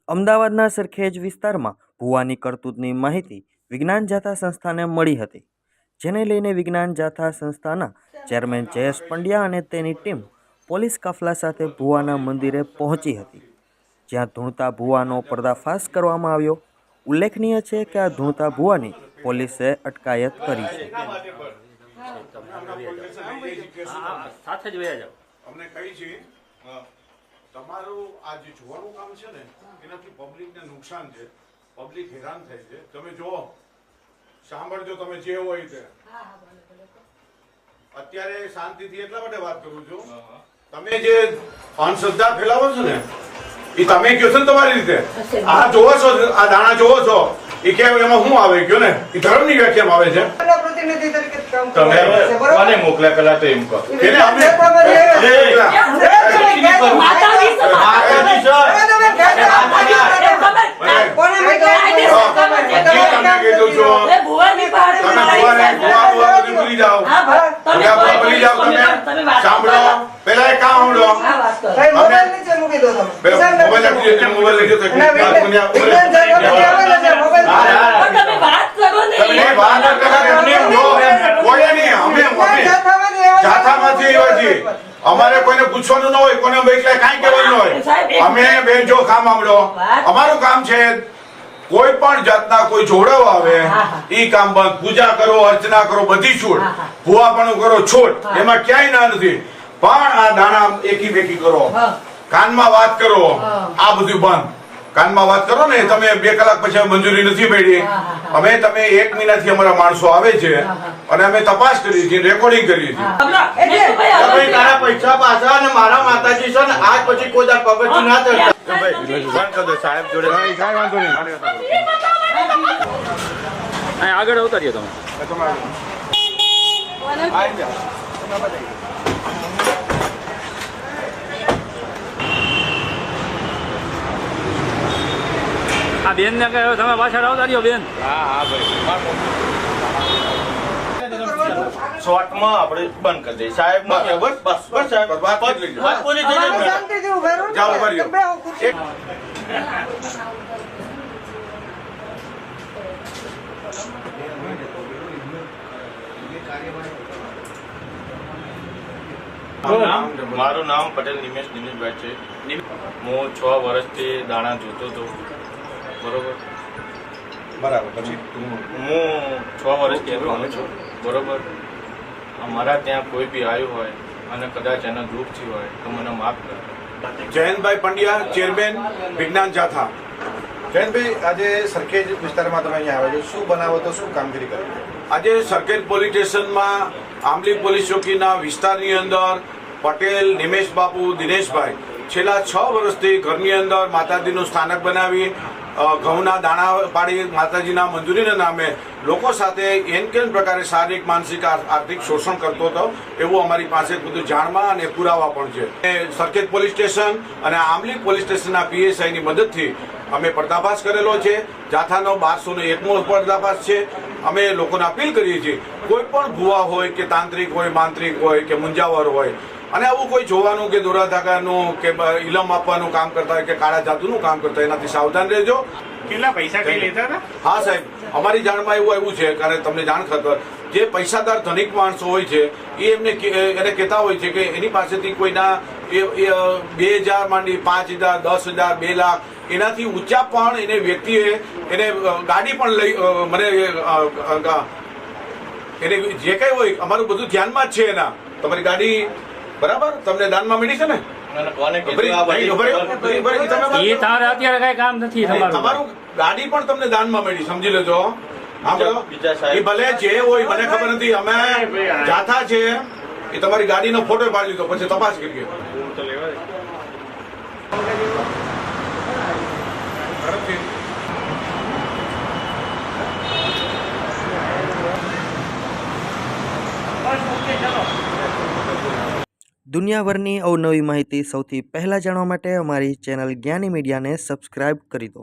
અમદાવાદના સરખેજ વિસ્તારમાં ભૂવાની કરતૂતની માહિતી વિજ્ઞાન જાથા સંસ્થાને મળી હતી, જેને લઈને વિજ્ઞાન જાથા સંસ્થાના ચેરમેન જયેશ પંડ્યા અને તેની ટીમ પોલીસ કાફલા સાથે ભૂવાના મંદિરે પહોંચી હતી, જ્યાં ધૂણતા ભૂવાનો પર્દાફાશ કરવામાં આવ્યો। ઉલ્લેખનીય છે કે આ ધૂણતા ભૂવાની પોલીસે અટકાયત કરી છે। તમારું આ જે જોવાનું કામ છે ને એનાથી પબ્લિકને નુકસાન છે, પબ્લિક હેરાન થાય છે। તમે જો સાંભળજો, તમે જે હોય તે અત્યારે શાંતિથી એટલા માટે વાત કરું છું, તમે જે અંધશ્રદ્ધા ફેલાવો છો ને એ તમે કહો છો ને તમારી રીતે, આ જોવો છો, આ દાણા જોવો છો, એ કેમ એમાં શું આવે કયો ને, એ ધર્મની વ્યાખ્યામાં આવે છે। પ્રતિનિધિ તરીકે તમે કોને મોકલ્યા પેલા તો એમ કહો એને અમે અમારે કોઈને પૂછવાનું ન હોય, કોઈને કઈ કહેવાનું ન હોય। અમે બેન જો કામ આવડો, અમારું કામ છે કોઈ પણ જાતના કોઈ જોડાવ આવે ઈ કામ બંધ, પૂજા કરો, અર્ચના કરો, બધી છૂટ, ભૂવાપણું કરો છૂટ, એમાં ક્યાંય ના નથી। પણ આ દાણા એકી બેકી કરો, કાનમાં વાત કરો, આ બધું બંધ। કાનમાં વાત કરો ને, તમે 2 કલાક પછી મંજૂરી નથી મળી, અમે તમે 1 મહિનાથી અમારા માણસો આવે છે અને અમે તપાસ કરી છે, રેકોર્ડિંગ કરી છે। તારા પૈસા પાછા અને મારા માતાજી છે ને આજ પછી કોઈ દર પગથિયું ના ચડતા સાહેબ જોડે કાઈ વાંધો નહીં, આગળ ઉતારીએ તમે આ બેન ને કહ્યું તમે પાછળ આવતા રહ્યો બેન। હા ભાઈ શોર્ટમાં આપણે બંધ કરી દઈએ સાહેબ, બસ બસ બસ સાહેબ, વાત પૂરી થઈ ગઈ, શાંતિથી ઉભા રહો, જાઓ ઉભા રહ્યો। મારું નામ પટેલ નિમેશ દિનેશભાઈ છે। હું 6 વર્ષથી દાણા જોતો હતો, બરોબર, પછી હું 6 વર્ષથી રહું છું, બરોબર। અમારા ત્યાં કોઈ બી આવ્યું હોય અને કદાચ એના દુઃખ થયું હોય તો મને માફ કરો। જયંતભાઈ પંડ્યા, ચેરમેન વિજ્ઞાન જાથા। જયંતભાઈ, આજે સરખેજ વિસ્તારમાં તમે અહીંયા આવ્યા છો, શું બનાવો તો શું કામગીરી કરી? આજે સરખેજ પોલીસ સ્ટેશનમાં આંબલી પોલીસ ચોકીના વિસ્તારની અંદર પટેલ નિમેશ બાપુ દિનેશભાઈ છેલ્લા 6 વર્ષથી ઘરની અંદર માતાજીનું સ્થાનક બનાવી ઘઉંના દાણા પાડી માતાજીના મંજૂરીના નામે લોકો સાથે એન કેન પ્રકારે શારીરિક, માનસિક, આર્થિક શોષણ કરતો હતો, એવું અમારી પાસે બધું જાણમાં અને પુરાવા પણ છે। સરખેજ પોલીસ સ્ટેશન અને આંબલી પોલીસ સ્ટેશનના પીએસઆઈની મદદથી અમે પર્દાફાશ કરેલો છે। જાથાનો 1201મો પર્દાફાશ છે। અમે લોકોને અપીલ કરીએ છીએ, કોઈ પણ ભૂવા હોય કે તાંત્રિક હોય, માંત્રિક હોય કે મુંજાવર હોય અને આવું કોઈ જોવાનું કે દોરા ધાગાનું કે ઇલમ આપવાનું કામ કરતા હોય કે કાળા જાદુનું કામ કરતા હોય, એનાથી સાવધાન રહેજો। કેટલા પૈસા કઈ લેતા હતા? હા સાહેબ, અમારી જાણમાં એવું આવ્યું છે, કારણ તમને જાણ ખબર, જે પૈસાદાર ધનિક માણસો હોય છે એ એને કહેતા હોય છે કે એની પાસેથી કોઈના 2000 માંડી 5000, 10,000, 2 લાખ એનાથી ઊંચા પણ એને વ્યક્તિએ એને ગાડી પણ લઈ મને એને જે કઈ હોય અમારું બધું ધ્યાનમાં જ છે એના। તમારી ગાડી બરાબર તમને દાનમાં મળી છે ને? તમારું ગાડી પણ તમને દાનમાં મળી, સમજી લેજો। એ ભલે જે હોય મને ખબર નથી, અમે જાથા છે એ તમારી ગાડીનો ફોટો પાડી લીધો, પછી તપાસ કરીએ। દુનિયાભરની અવનવી માહિતી સૌથી પહેલાં જાણવા માટે અમારી ચેનલ જ્ઞાની મીડિયાને સબસ્ક્રાઈબ કરી દો।